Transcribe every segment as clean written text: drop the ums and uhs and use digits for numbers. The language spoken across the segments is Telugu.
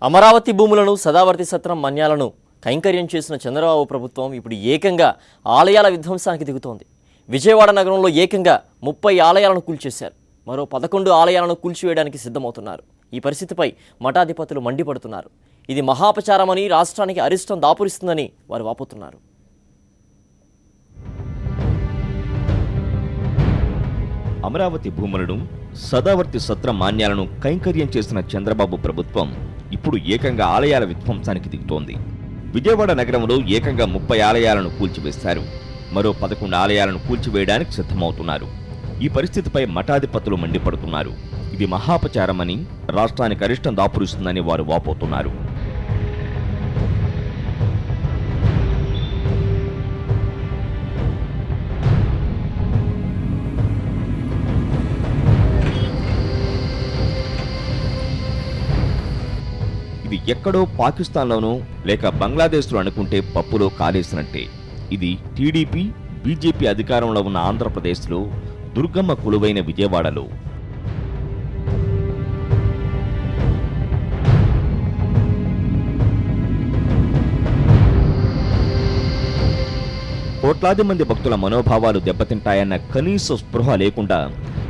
అమరావతి భూములను సదావర్తి సత్రం మన్యాలను కైంకర్యం చేసిన చంద్రబాబు ప్రభుత్వం ఇప్పుడు ఏకంగా ఆలయాల విధ్వంసానికి దిగుతోంది. విజయవాడ నగరంలో ఏకంగా 30 ఆలయాలను కూల్చేశారు. మరో 11 ఆలయాలను కూల్చివేయడానికి సిద్ధమవుతున్నారు. ఈ పరిస్థితిపై మఠాధిపతులు మండిపడుతున్నారు. ఇది మహాపచారమని, రాష్ట్రానికి అరిష్టం దాపురిస్తుందని వారు వాపోతున్నారు. అమరావతి భూములను సదావర్తి సత్ర మాన్యాలను కైంకర్యం చేసిన చంద్రబాబు ప్రభుత్వం ఇప్పుడు ఏకంగా ఆలయాల విధ్వంసానికి దిగుతోంది. విజయవాడ నగరంలో ఏకంగా 30 ఆలయాలను కూల్చివేశారు. మరో 11 ఆలయాలను కూల్చివేయడానికి సిద్ధమవుతున్నారు. ఈ పరిస్థితిపై మఠాధిపతులు మండిపడుతున్నారు. ఇది మహాపచారమని, రాష్ట్రానికి అరిష్టం దాపురిస్తుందని వారు వాపోతున్నారు. ఇది ఎక్కడో పాకిస్తాన్లోనో లేక బంగ్లాదేశ్లో అనుకుంటే పప్పులో కాలేసినట్టే. ఇది టీడీపీ, బీజేపీ అధికారంలో ఉన్న ఆంధ్రప్రదేశ్లో, దుర్గమ్మ కొలువైన విజయవాడలో. కోట్లాది మంది భక్తుల మనోభావాలు దెబ్బతింటాయన్న కనీస స్పృహ లేకుండా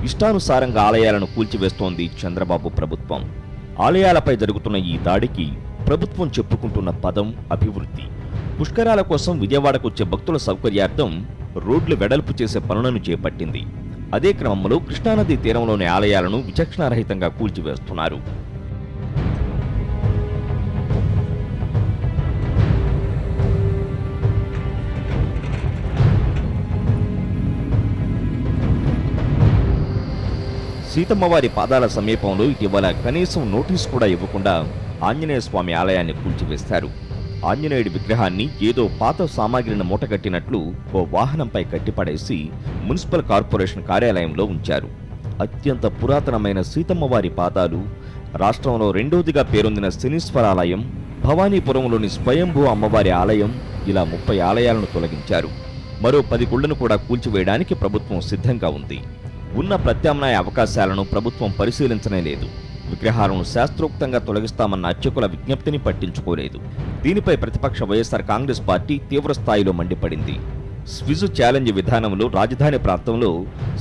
ఇష్టానుసారంగా ఆలయాలను కూల్చివేస్తోంది చంద్రబాబు ప్రభుత్వం. ఆలయాలపై జరుగుతున్న ఈ దాడికి ప్రభుత్వం చెప్పుకుంటున్న పదం అభివృద్ధి. పుష్కరాల కోసం విజయవాడకు వచ్చే భక్తుల సౌకర్యార్థం రోడ్లు వెడల్పు చేసే పనులను చేపట్టింది. అదే క్రమంలో కృష్ణానదీ తీరంలోని ఆలయాలను విచక్షణారహితంగా కూల్చివేస్తున్నారు. సీతమ్మవారి పాదాల సమీపంలో ఇటీవల కనీసం నోటీసు కూడా ఇవ్వకుండా ఆంజనేయ స్వామి ఆలయాన్ని కూల్చివేశారు. ఆంజనేయుడి విగ్రహాన్ని ఏదో పాత సామాగ్రిని మూటగట్టినట్లు ఓ వాహనంపై కట్టిపడేసి మున్సిపల్ కార్పొరేషన్ కార్యాలయంలో ఉంచారు. అత్యంత పురాతనమైన సీతమ్మవారి పాదాలు, రాష్ట్రంలో రెండోదిగా పేరొందిన శనీశ్వరాలయం, భవానీపురంలోని స్వయంభూ అమ్మవారి ఆలయం, ఇలా 30 ఆలయాలను తొలగించారు. మరో 10 గుళ్లను కూడా కూల్చివేయడానికి ప్రభుత్వం సిద్ధంగా ఉంది. ఉన్న ప్రత్యామ్నాయ అవకాశాలను ప్రభుత్వం పరిశీలించనే లేదు. విగ్రహాలను శాస్త్రోక్తంగా తొలగిస్తామన్న అర్చకుల విజ్ఞప్తిని పట్టించుకోలేదు. దీనిపై ప్రతిపక్ష వైఎస్ఆర్ కాంగ్రెస్ పార్టీ తీవ్ర స్థాయిలో మండిపడింది. స్విజ్ ఛాలెంజ్ విధానంలో రాజధాని ప్రాంతంలో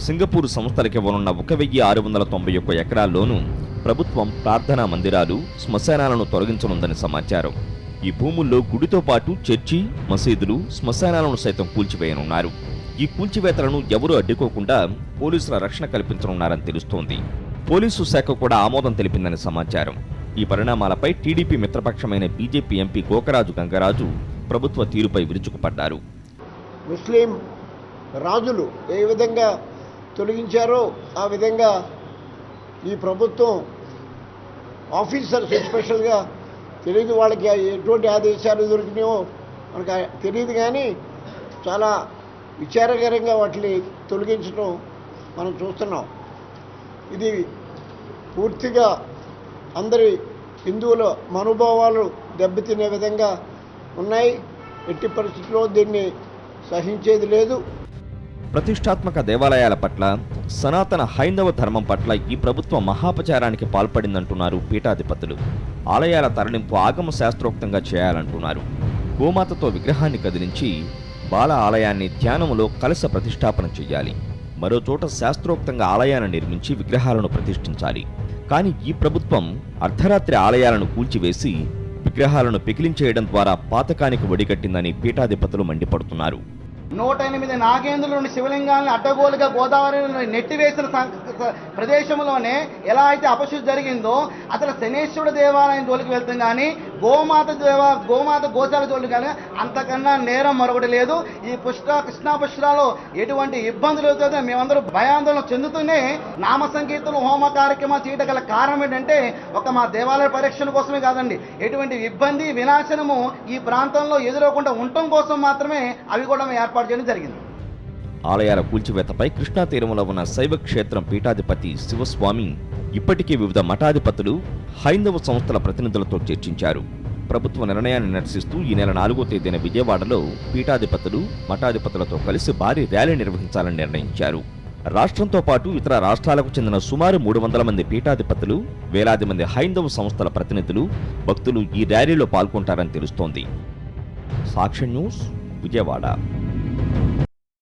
సింగపూర్ సంస్థలకు ఇవ్వనున్న 1691 ఎకరాల్లోనూ ప్రభుత్వం ప్రార్థనా మందిరాలు, శ్మశానాలను తొలగించనుందని సమాచారం. ఈ భూముల్లో గుడితో పాటు చర్చి, మసీదులు, శ్మశానాలను సైతం కూల్చివేయనున్నారు. ఈ కూల్చివేతలను ఎవరూ అడ్డుకోకుండా పోలీసుల రక్షణ కల్పించనున్నారని తెలుస్తోంది. పోలీసు శాఖ కూడా ఆమోదం తెలిపిందని సమాచారం. ఈ పరిణామాలపై టీడీపీ మిత్రపక్షమైన బీజేపీ ఎంపీ గోకరాజు గంగరాజు ప్రభుత్వ తీరుపై విరుచుకుపడ్డారు. ముస్లిం రాజులు ఏ విధంగా తొలగించారో ఆ విధంగా ఈ ప్రభుత్వం ఆఫీసర్స్ ఎస్పెషల్గా తెలియదు, వాళ్ళకి ఎటువంటి ఆదేశాలు దొరికినాయో మనకు తెలియదు, కానీ చాలా విచారకరంగా వాటిని తొలగించడం మనం చూస్తున్నాం. ఇది పూర్తిగా అందరి హిందువుల మనోభావాలు దెబ్బతినే విధంగా ఉన్నాయి. ఎట్టి పరిస్థితుల్లో దీన్ని సహించేది లేదు. ప్రతిష్టాత్మక దేవాలయాల పట్ల, సనాతన హైందవ ధర్మం పట్ల ఈ ప్రభుత్వం మహాపచారానికి పాల్పడిందంటున్నారు పీఠాధిపతులు. ఆలయాల తరలింపు ఆగమ శాస్త్రోక్తంగా చేయాలంటున్నారు. గోమాతతో విగ్రహాన్ని కదిలించి బాల ఆలయాన్ని ధ్యానములో కలశ ప్రతిష్టాపన చెయ్యాలి. మరో చోట శాస్త్రోక్తంగా ఆలయాన్ని నిర్మించి విగ్రహాలను ప్రతిష్ఠించాలి. కానీ ఈ ప్రభుత్వం అర్ధరాత్రి ఆలయాలను కూల్చివేసి విగ్రహాలను పెకిలించేయడం ద్వారా పాతకానికి ఒడిగట్టిందని పీఠాధిపతులు మండిపడుతున్నారు. 108 నాగేంద్రులను శివలింగాలను అడ్డగోలుగా గోదావరిలో నెట్టివేసిన ప్రదేశంలోనే ఎలా అయితే అపశుద్ధి జరిగిందో అసలు శనేశ్వరుడు దేవాలయం జోలికి వెళ్తాం కానీ గోమాత గోశాల జోలికి కానీ అంతకన్నా నేరం మరొకటి లేదు. ఈ కృష్ణా పుష్కరాలో ఎటువంటి ఇబ్బందులు అవుతుందో మేమందరూ భయాందోళన చెందుతూనే నామ సంకీర్తనలు, హోమ కార్యక్రమాలు చేయడం గల కారణం ఏంటంటే ఒక మా దేవాలయ పరిరక్షణ కోసమే కాదండి, ఎటువంటి ఇబ్బంది వినాశనము ఈ ప్రాంతంలో ఎదురవకుండా ఉండటం కోసం మాత్రమే అవి కూడా ఏర్పాటు చేయడం జరిగింది. ఆలయాల కూల్చివేతపై కృష్ణా తీరంలో ఉన్న శైవ క్షేత్రం పీఠాధిపతి శివస్వామి ఇప్పటికే వివిధ మఠాధిపతులు, హైందవ సంస్థల ప్రతినిధులతో చర్చించారు. ప్రభుత్వ నిర్ణయాన్ని నిరసిస్తూ ఈ నెల 4వ తేదీన విజయవాడలో పీఠాధిపతులు, మఠాధిపతులతో కలిసి భారీ ర్యాలీ నిర్వహించాలని నిర్ణయించారు. రాష్ట్రంతో పాటు ఇతర రాష్ట్రాలకు చెందిన సుమారు 300 మంది పీఠాధిపతులు, వేలాది మంది హైందవ సంస్థల ప్రతినిధులు, భక్తులు ఈ ర్యాలీలో పాల్గొంటారని తెలుస్తోంది. సాక్షి న్యూస్, విజయవాడ.